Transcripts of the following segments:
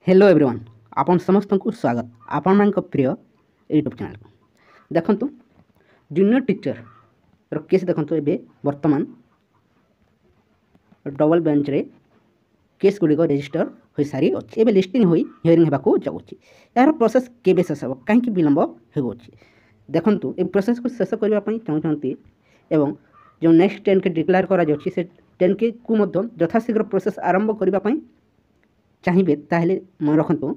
Hello everyone आपन समस्त को स्वागत आपण मान प्रिय यूट्यूब चैनल को देखंतु जूनियर टीचर रो केस देखंतु एबे वर्तमान डबल बेंच रे केस गुडी को रजिस्टर होई सारी अछि एबे लिस्टिंग होई हियरिंग हेबा को जाउछि यार प्रोसेस केबे शेष हो काहे कि विलंब हेगोछि देखंतु ए प्रोसेस को शेष करबा पई चाहछंती एवं जो नेक्स्ट 10 के डिक्लेयर करा जाउछि से 10 के को मध्य यथाशीघ्र प्रोसेस आरंभ करबा पई चाहिए ताहले मन रखु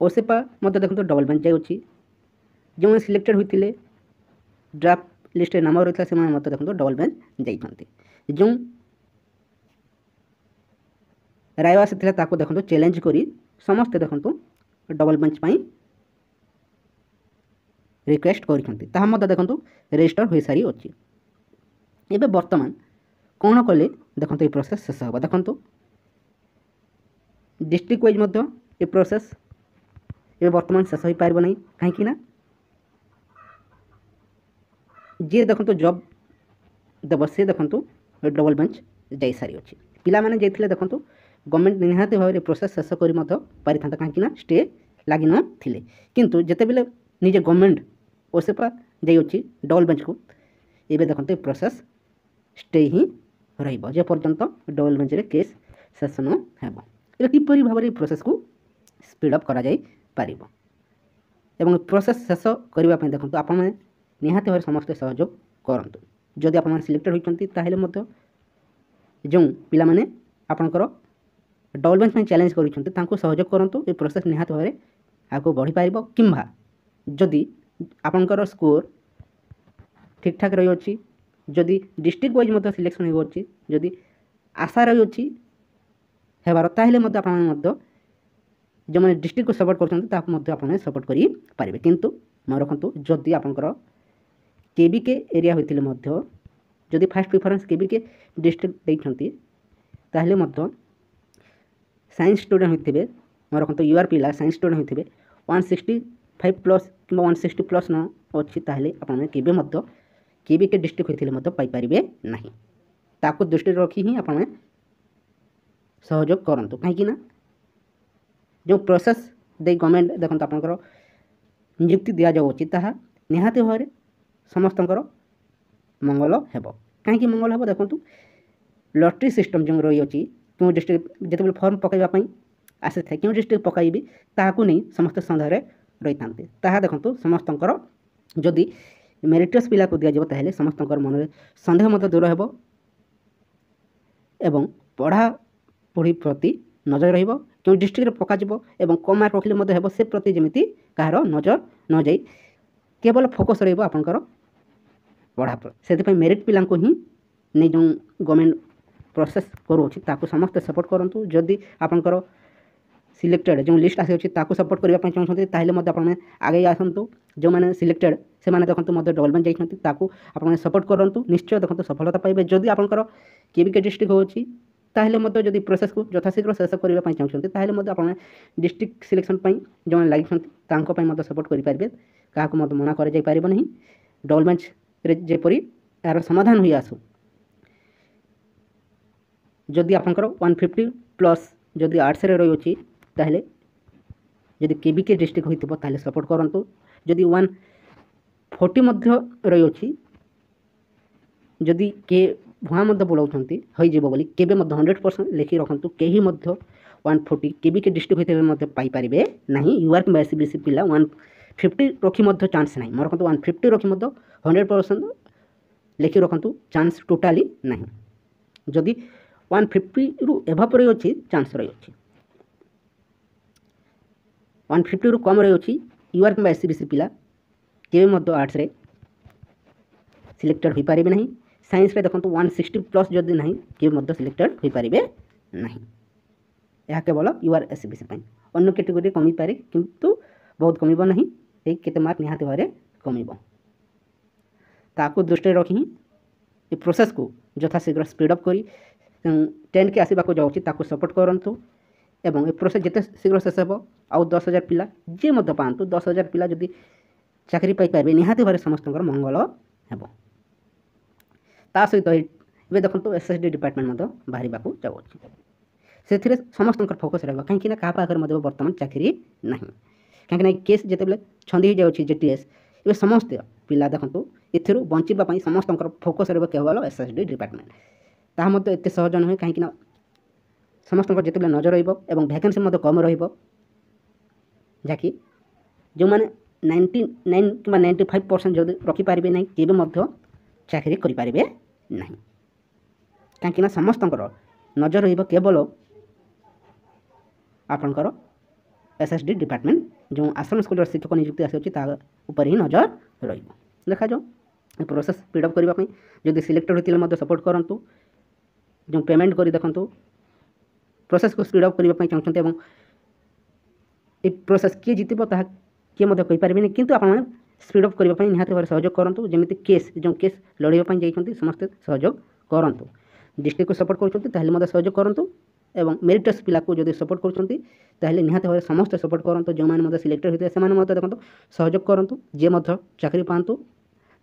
ओसेपा मत देखो डबल बेंच जाऊँगी जो सिलेक्टेड होते ड्राफ्ट लिस्ट नाम रही है मत देखो डबल बेंच जाती जो राय से देखो चैलेंज करी समस्ते देखो डबल बेंच रिक्वेस्ट कर देखो रजिस्टर हो सारी अच्छी एवं बर्तमान कौन कले देखो ये प्रोसेस शेष होगा देखो डिस्ट्रिक्ट वाइज ये प्रोसेस ये बर्तमान शेष हो पार नहीं कहीं जी देखो जॉब देव सी देखो डबल बेंच जा सारी अच्छी पिला माने जाइथिले देखो गवर्नमेंट निहाती भाव प्रोसेस शेष कर पारि था कहीं स्टे लगी नथिले किंतु जिते बेले निजे गवर्नमेंट ओसेपा जाइए डबल बेंच को ये देखो प्रोसेस स्टे ही रही पर्यंत डबल बेंच रे केस शेष न हो किपरि भाव प्रोसेस को स्पीड अप करा जाई पारिबो एवं प्रोसेस शेष करने देखो आप निहाती भाव समस्त सहयोग करंतु जदि आप सिलेक्टेड होती ताहले मध्य जो पिला माने आपनकर डबल बेंच में चैलेंज कर सहयोग करंतु ये प्रोसेस निहाती भाव आगो बढ़ी पारिबो किंबा जदि आपनकर स्कोर ठीक ठाक रही अछि जदि डिस्ट्रिक्ट वाइज मध्य सिलेक्शन होछि जदि आशा रही अछि हेबार ताहले मध्य आपण जो मैंने डिस्ट्रिक्ट को सपोर्ट कर सपोर्ट करेंगे किंतु मन रखु जदि आपंकर केबीके एरिया होते जदि फास्ट प्रिफरेंस केबीके डिस्ट्रिक्ट देते ताहले मध्य साइंस स्टूडेंट होते मन रखु यूआर पिला साइंस स्टूडेंट होते 165 प्लस कि 160 प्लस न अच्छी ताहले आपने केबे मध्य केबीके डिस्ट्रिक्ट होते पाइपारे ना ताकू दृष्टि रखी ही आपने सहयोग करंतु कहीं जो प्रोसेस दे गवर्नमेंट देखो आपंकर नियुक्ति दि जाऊँगी ताहा निहाती भाव समस्तंकर मंगल हेब कहीं मंगल हेब देखो लॉटरी सिस्टम जो रही अच्छी क्यों डिस्ट्रिक्ट जिते फॉर्म पकड़ापी आसी था क्यों डिस्ट्रिक्ट पकड़बी ताकू नहीं समस्त सन्देह रही था देखो समस्तंकर जदि मेरिटस पिला को दिया ताहले समस्तंकर मन में सन्देह मत दूर हेब एवं पढ़ापढ़ी प्रति नजर रहिबो क्यों डिस्ट्रिक्ट पकाଯିबो एवं कम मार्क रखिले मध्य हेबो से प्रति जेमिति कहार नजर न जाई केवल फोकस रहिबो आपनकर पढ़ा पर सेति मेरिट पिला को ही नै जो गवर्नमेंट प्रोसेस करूछि ताकू समस्त सपोर्ट करंतु जदि आपनकर सिलेक्टेड जो लिस्ट आसी अछि ताकू सपोर्ट करबा पय चाहछन्ते ताहले मध्य आपने आगे आसंतु जो माने सिलेक्टेड से माने देखंतु मध्य डबल बेंच जाइछन्ते ताकू आपने सपोर्ट करंतु निश्चय देखंतु सफलता पाइबे जदि आपनकर केबीके डिस्ट्रिक्ट होछि ताहले मध्य जदि प्रोसेस को यथाशीघ्र शेष करबा पय चाहछन्ते ताहले मध्य आपने डिस्ट्रिक्ट सिलेक्शन पय जो माने लागिछन्ते तांको पय मध्य सपोर्ट करि पारिबे काहाको मध्य मना करे जाई पारिबो नहीं डबल बेंच रे जेपरि यार समाधान होई आसु जदि आपनकर 150 प्लस जदि आर्ट्स रे रही अछि ताहले जदि केबीके डिस्ट्रिक्ट होइतबो ताहले सपोर्ट करंतु जदि 140 मध्य रही अछि जदि के भुआ मध्य बोलाउछन्ती होई जेबो बोली केबे मध्य 100% लेखि रखंतु केही मध्य 140 केबीके डिस्ट्रिक्ट होइते मध्य पाई पारिबे नाही यूआर किंबा एसबीसी पिला 150 रखी मध्य चांस नाही मोर रखंतु 150 रखी मध्य 100% लेखि रखंतु चांस टोटाली नाही जदि 150 रु एभाब रही अछि चांस रही अछि 150 रु कम रही अछि यूआर किंबा एसबीसी पिला केबे मध्य आर्ट्स रे सिलेक्टेड होई पारिबे नाही साइंस रे देखंतु 160 प्लस जदि नहीं केबे मध्य सिलेक्टेड होई पारिबे नाही यह केवल यूआर एसबीसी पय अन्य कैटेगरी कमी पारे किंतु बहुत कमिबो नहीं ए केते मार्क निहाती भारे कमिबो ताकू दृष्टि रखी ये प्रोसेस को यथाशीघ्र स्पीड अप करी 10 के आसीबा को जाउची ताकू सपोर्ट करंतु एवं ए प्रोसेस जिते शीघ्र शेष हेबो आउ 10,000 पिला जे मध्य पांतु 10,000 पिला जदि चाकरी पाई पाइबे निहाती भारे समस्तंकर मंगल हेबो ता सहित ए देखो एसएसडी डिपार्टमेंट बाहर जाऊँगी ସେଥିରେ ସମସ୍ତଙ୍କର ଫୋକସ୍ ରହିବ କାହିଁକିନା କାହା ପାଖରେ ମଧ୍ୟ ବର୍ତ୍ତମାନ ଚାକିରି ନାହିଁ। କାହିଁକିନା ଏ କେସ୍ ଯେତେବେଳେ ଛନ୍ଦି ହେଇଯାଉଛି JTS, ଏବେ ସମସ୍ତେ ପିଲା ଦେଖନ୍ତୁ ଏଥିରୁ ବଞ୍ଚିବା ପାଇଁ ସମସ୍ତଙ୍କର ଫୋକସ୍ ରହିବ କେବଳ SSD ଡିପାର୍ଟମେଣ୍ଟ। ତାହା ମଧ୍ୟ ଏତେ ସହଜ ନୁହେଁ କାହିଁକିନା ସମସ୍ତଙ୍କର ଯେତେବେଳେ ନଜର ରହିବ ଏବଂ ଭ୍ୟାକେନ୍ସି ମଧ୍ୟ କମ୍ ରହିବ, ଯାହାକି ଯେଉଁମାନେ 99 କିମ୍ବା 95% ଯଦି ରଖିପାରିବେ ନାହିଁ କେବେ ମଧ୍ୟ ଚାକିରି କରିପାରିବେ ନାହିଁ। କାହିଁକିନା ସମସ୍ତଙ୍କର ନଜର ରହିବ କେବଳ ଆପଣଙ୍କର SSD ଡିପାର୍ଟମେଣ୍ଟ ଯେଉଁ ଆଶ୍ରମ ସ୍କୁଲର ଶିକ୍ଷକ ନିଯୁକ୍ତି ଆସିଅଛି ତା ଉପରେ ହିଁ ନଜର ରହିବ। ଦେଖାଯାଉ ଏ ପ୍ରୋସେସ୍ ସ୍ପିଡ଼ଅପ୍ କରିବା ପାଇଁ ଯଦି ସିଲେକ୍ଟେଡ଼ ହୋଇଥିଲେ ମଧ୍ୟ ସପୋର୍ଟ କରନ୍ତୁ। ଯେଉଁ ପେମେଣ୍ଟ କରି ଦେଖନ୍ତୁ ପ୍ରୋସେସ୍କୁ ସ୍ପିଡ଼ଅପ୍ କରିବା ପାଇଁ ଚାହୁଁଛନ୍ତି ଏବଂ ଏ ପ୍ରୋସେସ୍ କିଏ ଜିତିବ ତାହା କିଏ ମଧ୍ୟ କହିପାରିବେନି, କିନ୍ତୁ ଆପଣମାନେ ସ୍ପିଡ଼ଅପ୍ କରିବା ପାଇଁ ନିହାତି ଭାବରେ ସହଯୋଗ କରନ୍ତୁ। ଯେମିତି ଯେଉଁ କେସ୍ ଲଢ଼ିବା ପାଇଁ ଯାଇଛନ୍ତି ସମସ୍ତେ ସହଯୋଗ କରନ୍ତୁ। ଡିଷ୍ଟ୍ରିକ୍ଟକୁ ସପୋର୍ଟ କରୁଛନ୍ତି ତାହେଲେ ମଧ୍ୟ ସହଯୋଗ କରନ୍ତୁ ଏବଂ ମେରିଟସ୍ ପିଲାକୁ ଯଦି ସପୋର୍ଟ କରୁଛନ୍ତି ତାହେଲେ ନିହାତି ଭାବରେ ସମସ୍ତେ ସପୋର୍ଟ କରନ୍ତୁ। ଯେଉଁମାନେ ମଧ୍ୟ ସିଲେକ୍ଟେଡ଼ ହୋଇଥିବେ ସେମାନେ ମଧ୍ୟ ଦେଖନ୍ତୁ ସହଯୋଗ କରନ୍ତୁ, ଯିଏ ମଧ୍ୟ ଚାକିରି ପାଆନ୍ତୁ।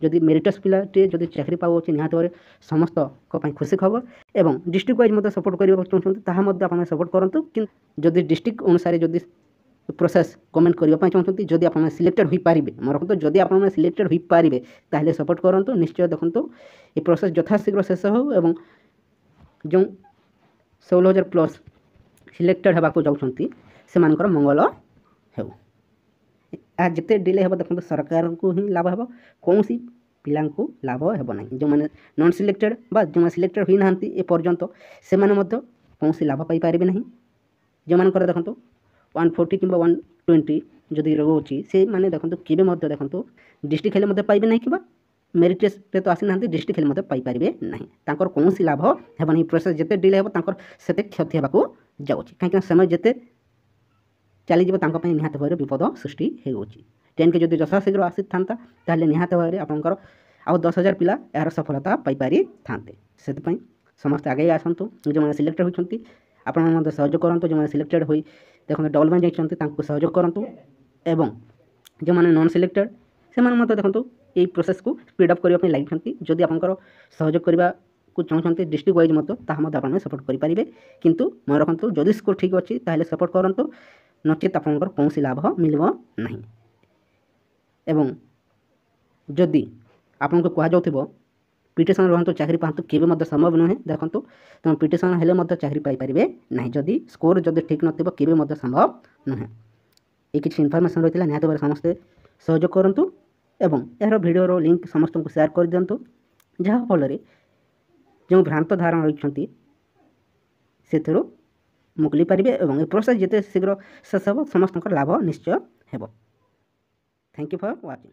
ଯଦି ମେରିଟସ୍ ପିଲାଟିଏ ଯଦି ଚାକିରି ପାଉଅଛି ନିହାତି ଭାବରେ ସମସ୍ତଙ୍କ ପାଇଁ ଖୁସି ଖବର ଏବଂ ଡିଷ୍ଟ୍ରିକ୍ଟ ୱାଇଜ୍ ମଧ୍ୟ ସପୋର୍ଟ କରିବାକୁ ଚାହୁଁଛନ୍ତି ତାହା ମଧ୍ୟ ଆପଣ ସପୋର୍ଟ କରନ୍ତୁ। କିନ୍ତୁ ଯଦି ଡିଷ୍ଟ୍ରିକ୍ଟ ଅନୁସାରେ ଯଦି ପ୍ରୋସେସ୍ କମେଣ୍ଟ କରିବା ପାଇଁ ଚାହୁଁଛନ୍ତି, ଯଦି ଆପଣମାନେ ସିଲେକ୍ଟେଡ଼ ହୋଇପାରିବେ, ମୋର ରଖନ୍ତୁ ଯଦି ଆପଣମାନେ ସିଲେକ୍ଟେଡ଼ ହୋଇପାରିବେ ତାହେଲେ ସପୋର୍ଟ କରନ୍ତୁ। ନିଶ୍ଚୟ ଦେଖନ୍ତୁ ଏ ପ୍ରୋସେସ୍ ଯଥାଶୀଘ୍ର ଶେଷ ହେଉ ଏବଂ ଯେଉଁ 16,000+ ସିଲେକ୍ଟେଡ଼ ହେବାକୁ ଯାଉଛନ୍ତି ସେମାନଙ୍କର ମଙ୍ଗଳ ହେଉ। ଏହା ଯେତେ ଡିଲେ ହେବ ଦେଖନ୍ତୁ ସରକାରଙ୍କୁ ହିଁ ଲାଭ ହେବ, କୌଣସି ପିଲାଙ୍କୁ ଲାଭ ହେବ ନାହିଁ। ଯେଉଁମାନେ ନନ୍ ସିଲେକ୍ଟେଡ଼ ବା ଯେଉଁମାନେ ସିଲେକ୍ଟେଡ଼ ହୋଇନାହାନ୍ତି ଏପର୍ଯ୍ୟନ୍ତ ସେମାନେ ମଧ୍ୟ କୌଣସି ଲାଭ ପାଇପାରିବେ ନାହିଁ। ଯେଉଁମାନଙ୍କର ଦେଖନ୍ତୁ 140 କିମ୍ବା 120 ଯଦି ରହୁଛି ସେମାନେ ଦେଖନ୍ତୁ କେବେ ମଧ୍ୟ ଦେଖନ୍ତୁ ଡିଷ୍ଟ୍ରିକ୍ଟ ହେଲେ ମଧ୍ୟ ପାଇବେ ନାହିଁ କିମ୍ବା ମେରିଟରେ ତ ଆସିନାହାନ୍ତି ଡିଷ୍ଟ୍ରିକ୍ଟ ହେଲେ ମଧ୍ୟ ପାଇପାରିବେ ନାହିଁ। ତାଙ୍କର କୌଣସି ଲାଭ ହେବ ନାହିଁ। ପ୍ରୋସେସ୍ ଯେତେ ଡିଲେ ହେବ ତାଙ୍କର ସେତେ କ୍ଷତି ହେବାକୁ ଯାଉଛି, କାହିଁକିନା ସମୟ ଯେତେ ଚାଲିଯିବ ତାଙ୍କ ପାଇଁ ନିହାତି ଭାବରେ ବିପଦ ସୃଷ୍ଟି ହେଉଅଛି। 10K ଯଦି ଯଥାଶୀଘ୍ର ଆସିଥାନ୍ତା ତାହେଲେ ନିହାତି ଭାବରେ ଆପଣଙ୍କର ଆଉ 10,000 ପିଲା ଏହାର ସଫଳତା ପାଇପାରିଥାନ୍ତେ। ସେଥିପାଇଁ ସମସ୍ତେ ଆଗେଇ ଆସନ୍ତୁ। ଯେଉଁମାନେ ସିଲେକ୍ଟେଡ଼ ହୋଇଛନ୍ତି ଆପଣମାନେ ମଧ୍ୟ ସହଯୋଗ କରନ୍ତୁ। ଯେଉଁମାନେ ସିଲେକ୍ଟେଡ଼ ହୋଇ ଦେଖନ୍ତୁ ଡବଲ ବେଞ୍ଚ ଯାଇଛନ୍ତି ତାଙ୍କୁ ସହଯୋଗ କରନ୍ତୁ ଏବଂ ଯେଉଁମାନେ ନନ୍ ସିଲେକ୍ଟେଡ଼ ସେମାନେ ମଧ୍ୟ ଦେଖନ୍ତୁ ଏହି ପ୍ରୋସେସ୍କୁ ସ୍ପିଡ଼ଅପ୍ କରିବା ପାଇଁ ଲାଗିଛନ୍ତି। ଯଦି ଆପଣଙ୍କର ସହଯୋଗ କରିବାକୁ ଚାହୁଁଛନ୍ତି ଡିଷ୍ଟ୍ରିକ୍ଟ ୱାଇଜ୍ ମଧ୍ୟ ତାହା ମଧ୍ୟ ଆପଣମାନେ ସପୋର୍ଟ କରିପାରିବେ। କିନ୍ତୁ ମନେ ରଖନ୍ତୁ ଯଦି ସ୍କୋର ଠିକ୍ ଅଛି ତାହେଲେ ସପୋର୍ଟ କରନ୍ତୁ, ନଚେତ୍ ଆପଣଙ୍କର କୌଣସି ଲାଭ ମିଳିବ ନାହିଁ। ଏବଂ ଯଦି ଆପଣଙ୍କୁ କୁହାଯାଉଥିବ ପିଟିସନ୍ ରୁହନ୍ତୁ ଚାକିରି ପାଆନ୍ତୁ, କେବେ ମଧ୍ୟ ସମ୍ଭବ ନୁହେଁ। ଦେଖନ୍ତୁ ତେଣୁ ପିଟିସନ୍ ହେଲେ ମଧ୍ୟ ଚାକିରି ପାଇପାରିବେ ନାହିଁ। ଯଦି ସ୍କୋର ଯଦି ଠିକ୍ ନଥିବ କେବେ ମଧ୍ୟ ସମ୍ଭବ ନୁହେଁ। এই କିଛି ଇନଫର୍ମେସନ୍ ରହିଥିଲା, ନିହାତି ଭାବରେ ସମସ୍ତେ ସହଯୋଗ କରନ୍ତୁ ଏବଂ ଏହାର ଭିଡ଼ିଓର ଲିଙ୍କ୍ ସମସ୍ତଙ୍କୁ ସେୟାର କରିଦିଅନ୍ତୁ, ଯାହାଫଳରେ ଯେଉଁ ଭ୍ରାନ୍ତ ଧାରଣା ରହିଛନ୍ତି ସେଥିରୁ ମୁକୁଳି ପାରିବେ ଏବଂ ଏ ପ୍ରୋସେସ୍ ଯେତେ ଶୀଘ୍ର ଶେଷ ହେବ ସମସ୍ତଙ୍କର ଲାଭ ନିଶ୍ଚୟ ହେବ। Thank you for watching.